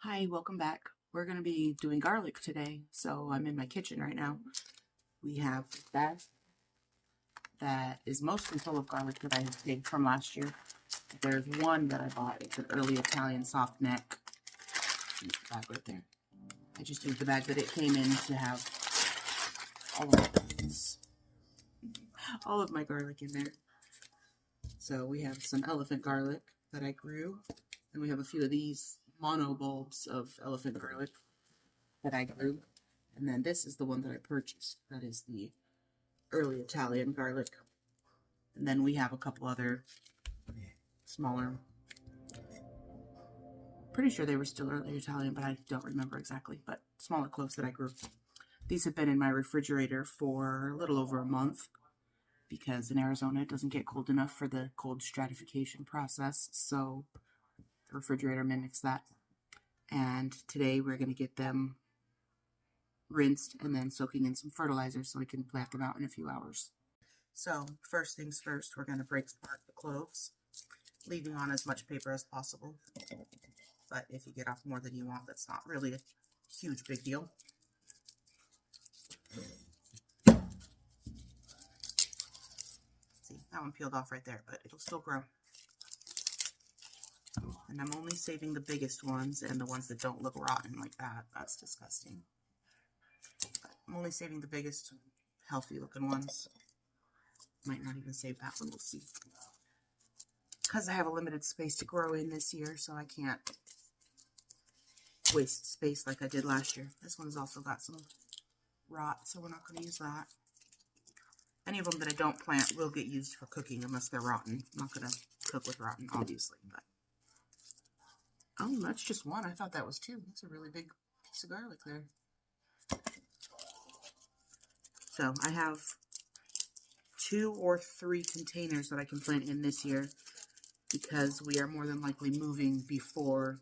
Hi, welcome back. We're going to be doing garlic today. So I'm in my kitchen right now. We have that is mostly full of garlic that I have saved from last year. There's one that I bought. It's an early Italian soft neck. Bag right there. I just used the bag that it came in to have all of my garlic in there. So we have some elephant garlic that I grew. And we have a few of these mono bulbs of elephant garlic that I grew. And then this is the one that I purchased. That is the early Italian garlic. And then we have a couple other smaller. Pretty sure they were still early Italian, but I don't remember exactly. But smaller cloves that I grew. These have been in my refrigerator for a little over a month because in Arizona it doesn't get cold enough for the cold stratification process. So the refrigerator mimics that. And today we're going to get them rinsed and then soaking in some fertilizer so we can plant them out in a few hours. So first things first, we're going to break apart the cloves, leaving on as much paper as possible. But if you get off more than you want, that's not really a huge big deal. See, that one peeled off right there, but it'll still grow. And I'm only saving the biggest ones and the ones that don't look rotten like that. That's disgusting. But I'm only saving the biggest, healthy looking ones. Might not even save that one, we'll see. Because I have a limited space to grow in this year, so I can't waste space like I did last year. This one's also got some rot, so we're not going to use that. Any of them that I don't plant will get used for cooking unless they're rotten. I'm not going to cook with rotten, obviously. But oh, that's just one. I thought that was two. That's a really big piece of garlic there. So I have 2 or 3 containers that I can plant in this year because we are more than likely moving before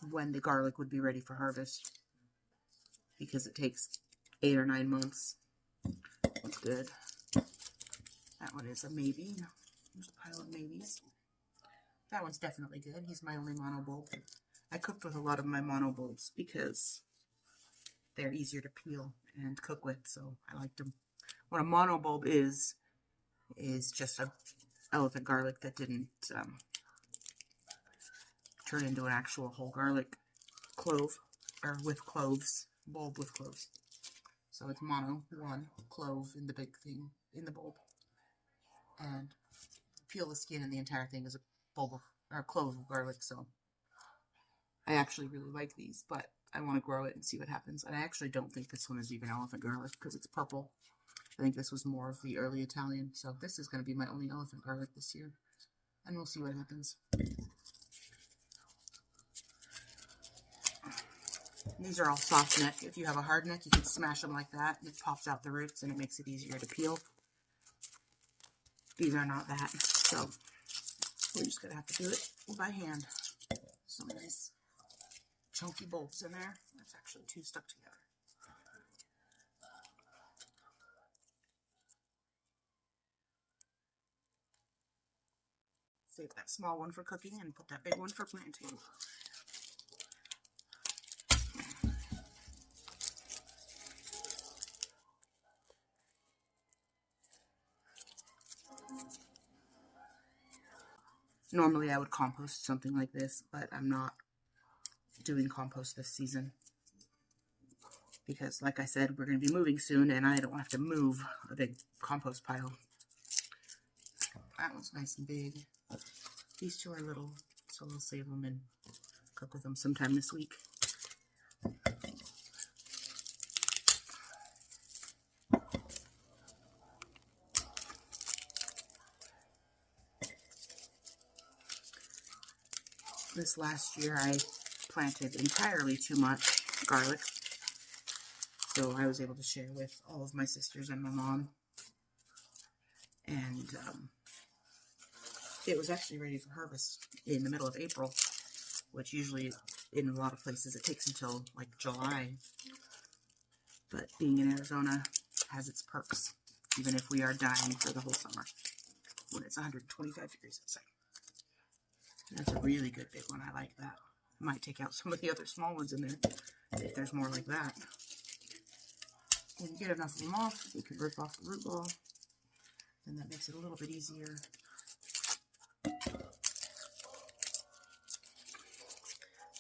when the garlic would be ready for harvest because it takes 8 or 9 months. That's good. That one is a maybe. There's a pile of maybes. That one's definitely good. He's my only mono bulb. I cooked with a lot of my mono bulbs because they're easier to peel and cook with, so I liked them. What a mono bulb is just a elephant garlic that didn't turn into an actual whole garlic clove, or with cloves, bulb with cloves. So it's mono, one clove in the big thing, in the bulb. And peel the skin and the entire thing is a bulb of, or a clove of garlic, so I actually really like these, but I want to grow it and see what happens. And I actually don't think this one is even elephant garlic because it's purple. I think this was more of the early Italian, so this is going to be my only elephant garlic this year. And we'll see what happens. These are all soft neck. If you have a hard neck, you can smash them like that, and it pops out the roots, and it makes it easier to peel. These are not that, so we're just going to have to do it by hand. Some nice chunky bulbs in there. That's actually 2 stuck together. Save that small one for cooking and put that big one for planting. Normally I would compost something like this, but I'm not doing compost this season. Because like I said, we're going to be moving soon and I don't have to move a big compost pile. That one's nice and big. These 2 are little, so we'll save them and cook with them sometime this week. This last year I planted entirely too much garlic, so I was able to share with all of my sisters and my mom. And it was actually ready for harvest in the middle of April, which usually in a lot of places it takes until like July. But being in Arizona has its perks, even if we are dying for the whole summer when it's 125 degrees outside. That's a really good big one. I like that. I might take out some of the other small ones in there if there's more like that. When you get enough of them off, you can rip off the root ball, and that makes it a little bit easier.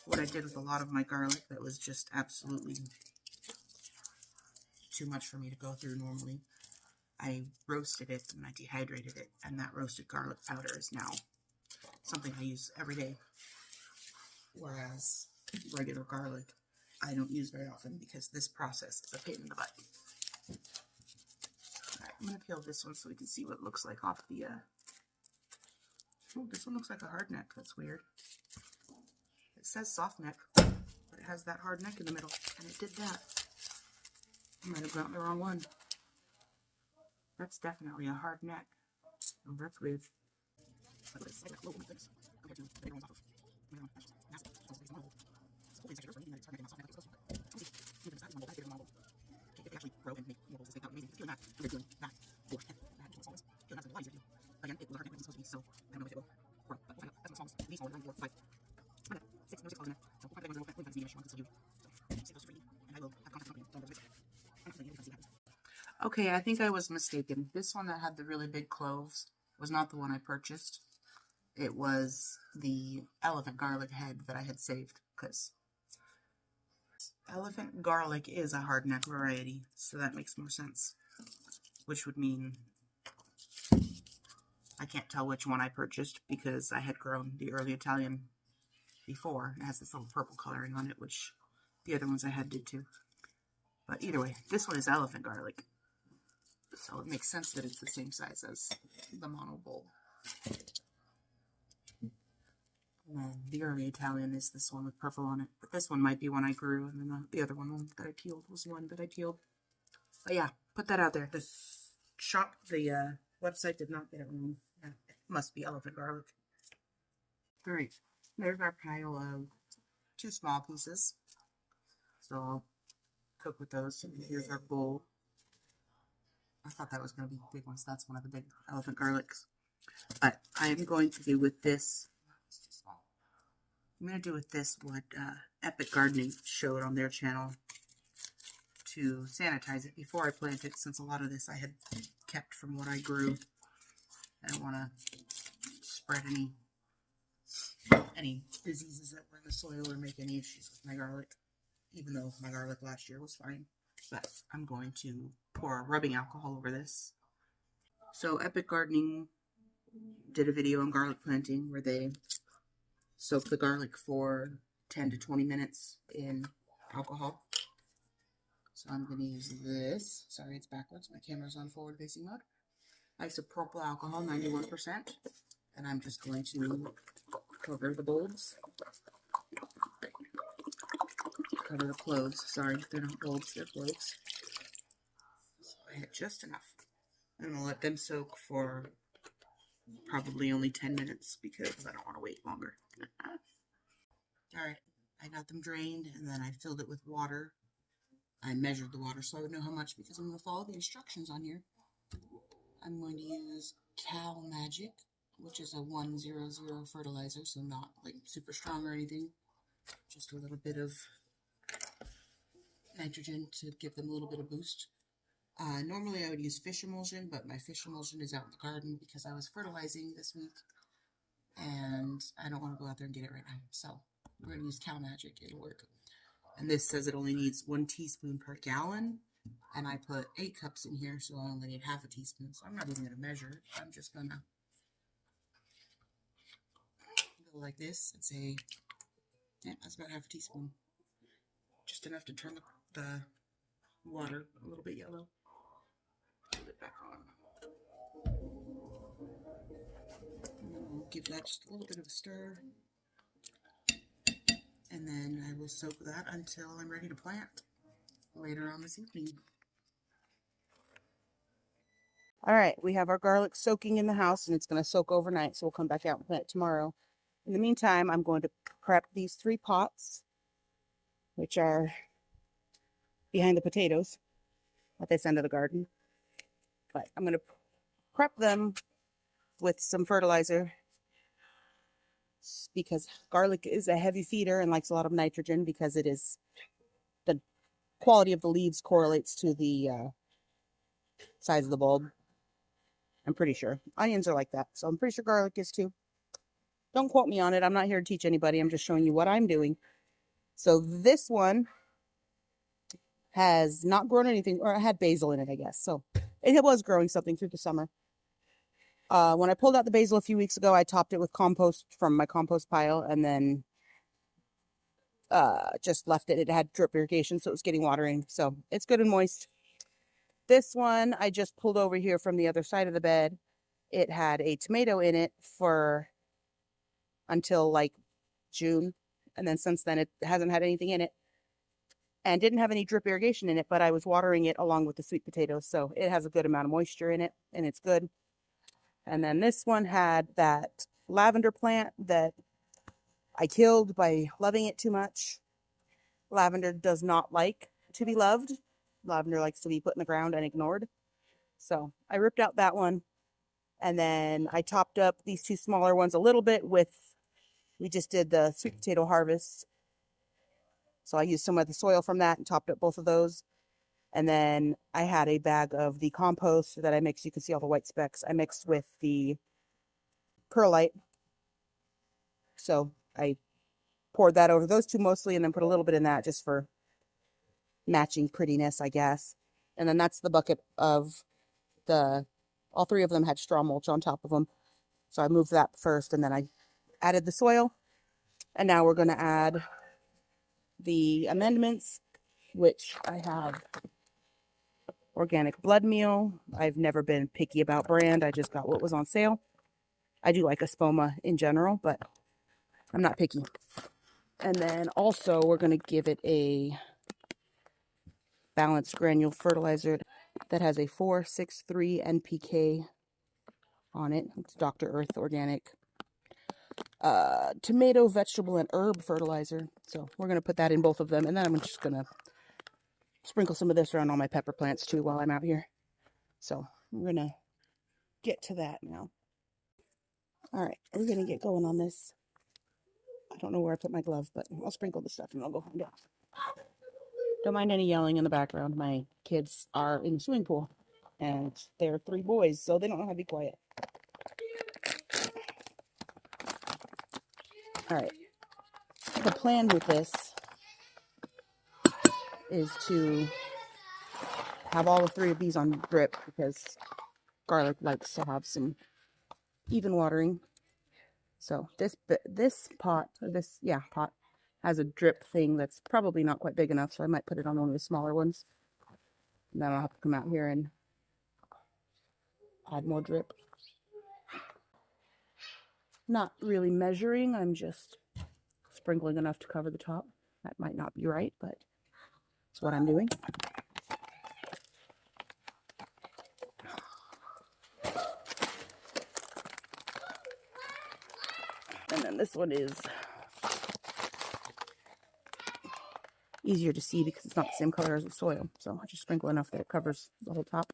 What I did with a lot of my garlic that was just absolutely too much for me to go through normally, I roasted it and I dehydrated it, and that roasted garlic powder is now something I use every day. Whereas regular garlic, I don't use very often because this process is a pain in the butt. Alright, I'm going to peel this one so we can see what it looks like off the, oh, this one looks like a hard neck. That's weird. It says soft neck, but it has that hard neck in the middle, and it did that. I might have gotten the wrong one. That's definitely a hard neck. Oh, that's weird. Okay, I think I was mistaken. This one that had the really big cloves was not the one I purchased. It was the elephant garlic head that I had saved, because elephant garlic is a hard neck variety, so that makes more sense. Which would mean I can't tell which one I purchased because I had grown the early Italian before. It has this little purple coloring on it, which the other ones I had did too. But either way, this one is elephant garlic. So it makes sense that it's the same size as the mono bowl. And then the early Italian is this one with purple on it. But this one might be one I grew, and then the other one that I peeled was one that I peeled. But yeah, put that out there. The website did not get it wrong. Yeah, it must be elephant garlic. Alright, there's our pile of 2 small pieces. So I'll cook with those. And here's our bowl. I thought that was going to be big ones. That's one of the big elephant garlics. But I am going to do with this. It's too small. I'm going to do with this what Epic Gardening showed on their channel to sanitize it before I plant it, since a lot of this I had kept from what I grew. I don't want to spread any diseases that were in the soil or make any issues with my garlic, even though my garlic last year was fine. But I'm going to pour rubbing alcohol over this. So Epic Gardening did a video on garlic planting where they soak the garlic for 10 to 20 minutes in alcohol. So I'm going to use this. Sorry, it's backwards. My camera's on forward facing mode. Isopropyl alcohol, 91%. And I'm just going to cover the bulbs. Cover the cloves. Sorry, they're not bulbs, they're cloves. So I had just enough. I'm going to let them soak for probably only 10 minutes because I don't want to wait longer. Alright, I got them drained and then I filled it with water. I measured the water so I would know how much because I'm going to follow the instructions on here. I'm going to use Cal Magic, which is a 100 fertilizer, so not like super strong or anything. Just a little bit of nitrogen to give them a little bit of boost. Normally I would use fish emulsion, but my fish emulsion is out in the garden because I was fertilizing this week and I don't want to go out there and get it right now. So we're going to use Cal Magic. It'll work. And this says it only needs 1 teaspoon per gallon, and I put 8 cups in here, so I only need half a teaspoon. So I'm not even going to measure it. I'm just going to go like this and say, yeah, that's about half a teaspoon. Just enough to turn the water a little bit yellow. Put it back on. And then we'll give that just a little bit of a stir. And then I will soak that until I'm ready to plant later on this evening. Alright, we have our garlic soaking in the house and it's going to soak overnight, so we'll come back out and plant tomorrow. In the meantime, I'm going to prep these 3 pots, which are behind the potatoes at this end of the garden. But I'm going to prep them with some fertilizer because garlic is a heavy feeder and likes a lot of nitrogen because it is the quality of the leaves correlates to the size of the bulb. I'm pretty sure. Onions are like that, so I'm pretty sure garlic is too. Don't quote me on it. I'm not here to teach anybody. I'm just showing you what I'm doing. So this one has not grown anything, or it had basil in it, I guess. So it was growing something through the summer. When I pulled out the basil a few weeks ago, I topped it with compost from my compost pile and then just left it. It had drip irrigation, so it was getting watering. So it's good and moist. This one I just pulled over here from the other side of the bed. It had a tomato in it for until like June. And then since then, it hasn't had anything in it. And didn't have any drip irrigation in it, but I was watering it along with the sweet potatoes. So it has a good amount of moisture in it, and it's good. And then this one had that lavender plant that I killed by loving it too much. Lavender does not like to be loved. Lavender likes to be put in the ground and ignored. So I ripped out that one. And then I topped up these two smaller ones a little bit with, we just did the sweet potato harvest. So I used some of the soil from that and topped up both of those. And then I had a bag of the compost that I mixed. You can see all the white specks. I mixed with the perlite. So I poured that over those two mostly and then put a little bit in that just for matching prettiness, I guess. And then that's the bucket of all three of them had straw mulch on top of them. So I moved that first and then I added the soil. And now we're going to add the amendments, which I have organic blood meal. I've never been picky about brand. I just got what was on sale. I do like Espoma in general, but I'm not picky. And then also we're going to give it a balanced granule fertilizer that has a 463 NPK on it. It's Dr. Earth organic tomato, vegetable, and herb fertilizer. So we're going to put that in both of them. And then I'm just going to sprinkle some of this around all my pepper plants too while I'm out here. So we're going to get to that now. All right, we're going to get going on this. I don't know where I put my glove, but I'll sprinkle the stuff and I'll go find it. Don't mind any yelling in the background. My kids are in the swimming pool and they're 3 boys, so they don't know how to be quiet. All right. The plan with this is to have all 3 of these on drip because garlic likes to have some even watering. So this pot has a drip thing that's probably not quite big enough, so I might put it on one of the smaller ones. And then I'll have to come out here and add more drip. Not really measuring, I'm just sprinkling enough to cover the top. That might not be right, but it's what I'm doing. And then this one is easier to see because it's not the same color as the soil. So I just sprinkle enough that it covers the whole top.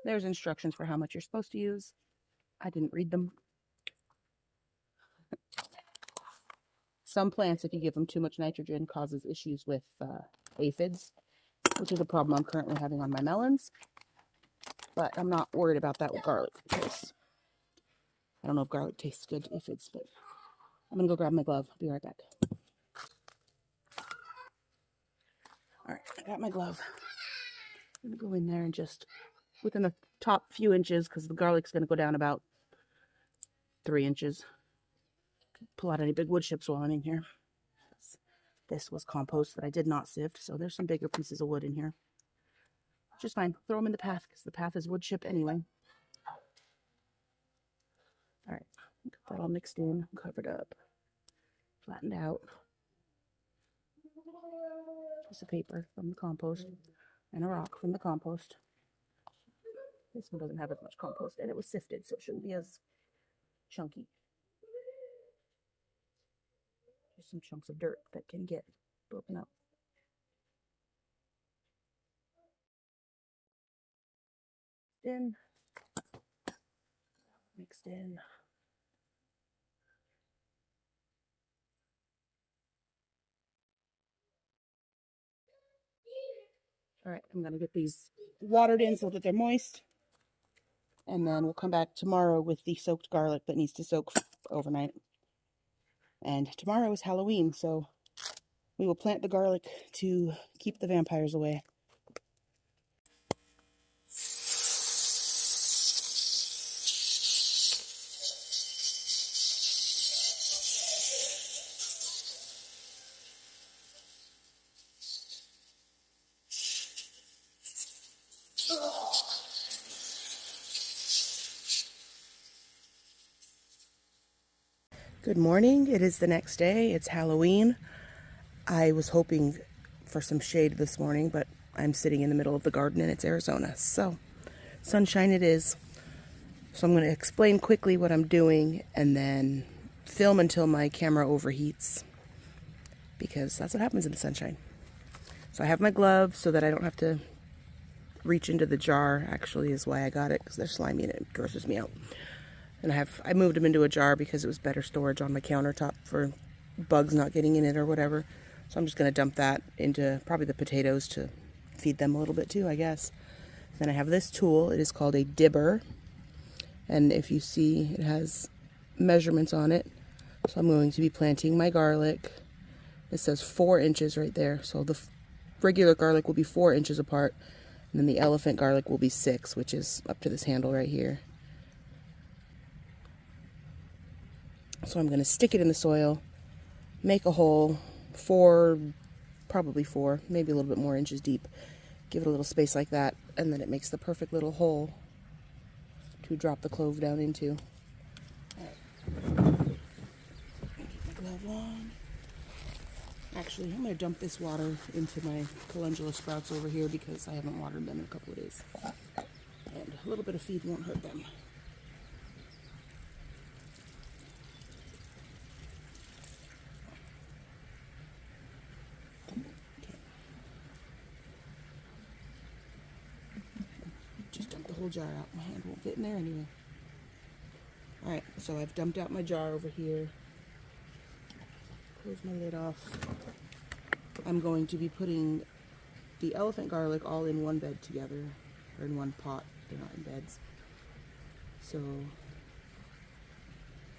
There's instructions for how much you're supposed to use. I didn't read them. Some plants, if you give them too much nitrogen, causes issues with aphids, which is a problem I'm currently having on my melons. But I'm not worried about that with garlic because I don't know if garlic tastes good to aphids, but I'm going to go grab my glove. I'll be right back. All right, I got my glove. I'm going to go in there and just within the top few inches because the garlic's going to go down about 3 inches. Pull out any big wood chips while I'm in here. This was compost that I did not sift, so there's some bigger pieces of wood in here. Which is fine. Throw them in the path because the path is wood chip anyway. All right, got that all mixed in, covered up, flattened out. Piece of paper from the compost and a rock from the compost. This one doesn't have as much compost, and it was sifted, so it shouldn't be as chunky. There's some chunks of dirt that can get broken up. In mixed in. All right, I'm gonna get these watered in so that they're moist. And then we'll come back tomorrow with the soaked garlic that needs to soak overnight. And tomorrow is Halloween, so we will plant the garlic to keep the vampires away. Good morning. It is the next day. It's Halloween. I was hoping for some shade this morning, but I'm sitting in the middle of the garden and it's Arizona. So, sunshine it is. So I'm going to explain quickly what I'm doing and then film until my camera overheats, because that's what happens in the sunshine. So I have my gloves so that I don't have to reach into the jar, actually is why I got it, because they're slimy and it grosses me out. And I moved them into a jar because it was better storage on my countertop for bugs not getting in it or whatever. So I'm just going to dump that into probably the potatoes to feed them a little bit too, I guess. Then I have this tool. It is called a dibber. And if you see, it has measurements on it. So I'm going to be planting my garlic. It says 4 inches right there. So the regular garlic will be 4 inches apart. And then the elephant garlic will be 6, which is up to this handle right here. So I'm going to stick it in the soil, make a hole, probably 4, maybe a little bit more inches deep. Give it a little space like that, and then it makes the perfect little hole to drop the clove down into. Keep my glove on. Actually, I'm going to dump this water into my calendula sprouts over here because I haven't watered them in a couple of days. And a little bit of feed won't hurt them. Just dump the whole jar out. My hand won't fit in there anyway. Alright, so I've dumped out my jar over here. Close my lid off. I'm going to be putting the elephant garlic all in one bed together, or in one pot. They're not in beds. So,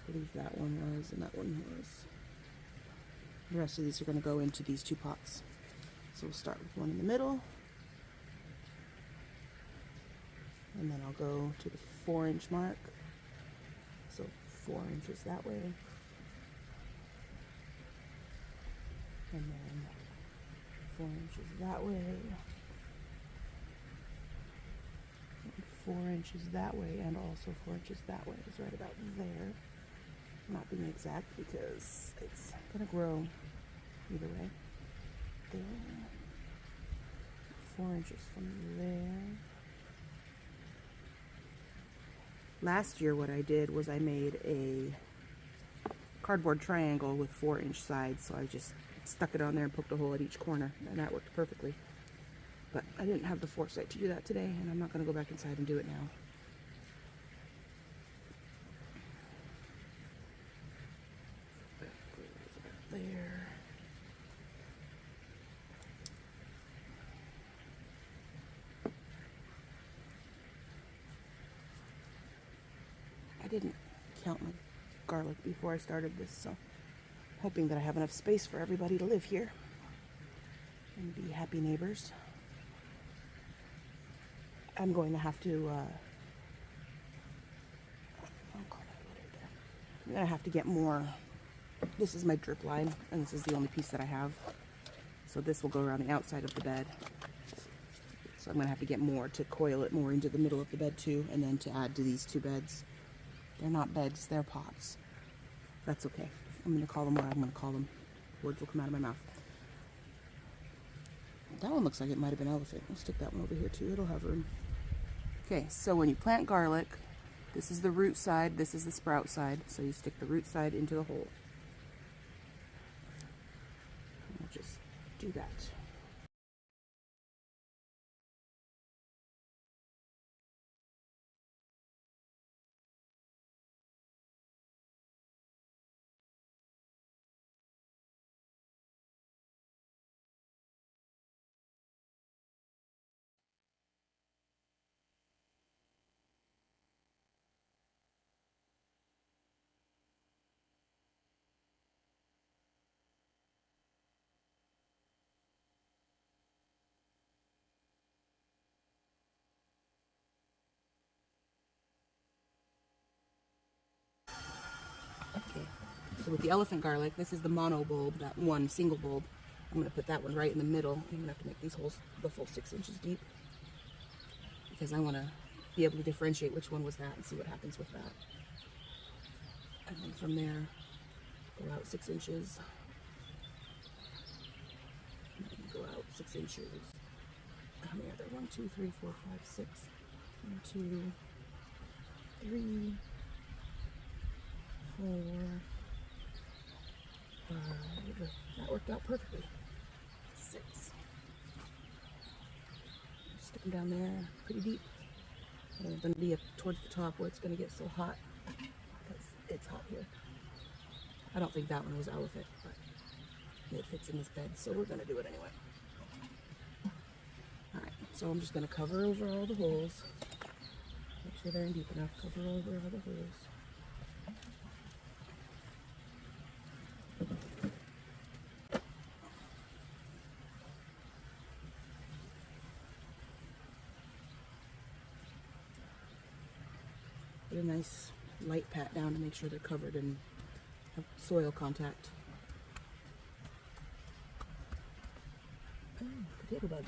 I believe that one was, and that one was. The rest of these are going to go into these 2 pots. So we'll start with one in the middle. And then I'll go to the 4-inch mark. So 4 inches that way. And then 4 inches that way. And 4 inches that way, and also 4 inches that way. It's right about there. I'm not being exact because it's gonna grow either way. There. 4 inches from there. Last year what I did was I made a cardboard triangle with 4-inch sides, so I just stuck it on there and poked a hole at each corner, and that worked perfectly. But I didn't have the foresight to do that today, and I'm not going to go back inside and do it now. There. I didn't count my garlic before I started this, so hoping that I have enough space for everybody to live here and be happy neighbors. I'm going to have to I'm going to have to get more. This is my drip line, and this is the only piece that I have. So this will go around the outside of the bed. So I'm going to have to get more to coil it more into the middle of the bed too, and then to add to these 2 beds. They're not beds, they're pots. That's okay. I'm going to call them what I'm going to call them. Words will come out of my mouth. That one looks like it might have been elephant. I'll stick that one over here too. It'll have room. Okay, so when you plant garlic, this is the root side, this is the sprout side. So you stick the root side into the hole. And we'll just do that. So with the elephant garlic, this is the mono bulb, that one single bulb. I'm going to put that one right in the middle. I'm going to have to make these holes the full 6 inches deep, because I want to be able to differentiate which one was that and see what happens with that. And then from there, go out 6 inches. And then go out 6 inches. How many are there? 1, 2, 3, 4, 5, 6. 1, 2, 3, 4, 5. That worked out perfectly. 6. Stick them down there pretty deep. And I'm going to be up towards the top where it's going to get so hot, because it's hot here. I don't think that one was elephant, but it fits in this bed, so we're going to do it anyway. Alright, so I'm just going to cover over all the holes. Make sure they're in deep enough. Cover over all the holes. Get a nice light pat down to make sure they're covered and have soil contact. Oh, potato bug.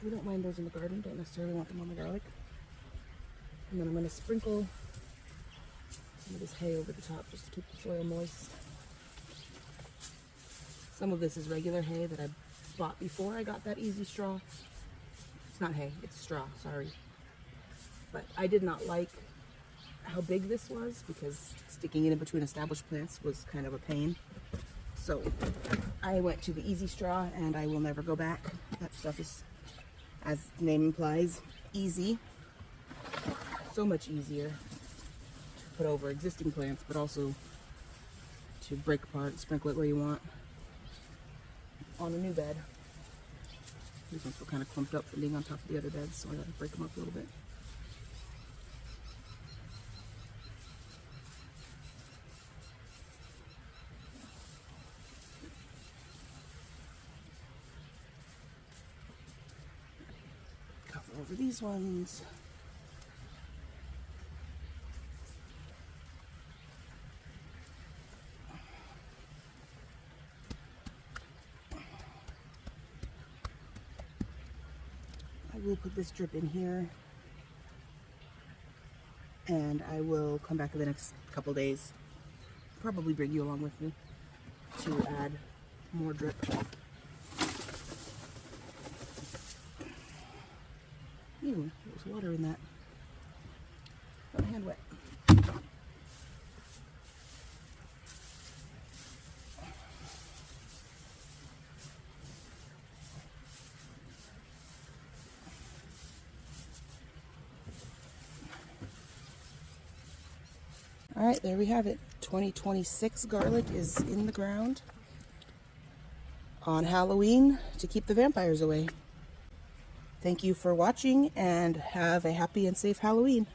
We don't mind those in the garden, don't necessarily want them on the garlic. And then I'm going to sprinkle some of this hay over the top just to keep the soil moist. Some of this is regular hay that I bought before I got that Easy Straw. It's not hay, it's straw, sorry. But I did not like how big this was, because sticking it in between established plants was kind of a pain. So I went to the Easy Straw, and I will never go back. That stuff is, as the name implies, easy. So much easier to put over existing plants, but also to break apart and sprinkle it where you want on a new bed. These ones were kind of clumped up from being on top of the other beds, so I gotta break them up a little bit. Over these ones. I will put this drip in here, and I will come back in the next couple days, probably bring you along with me to add more drip. Ew, there's water in that. Got my hand wet. All right, there we have it. 2026 garlic is in the ground on Halloween to keep the vampires away. Thank you for watching, and have a happy and safe Halloween.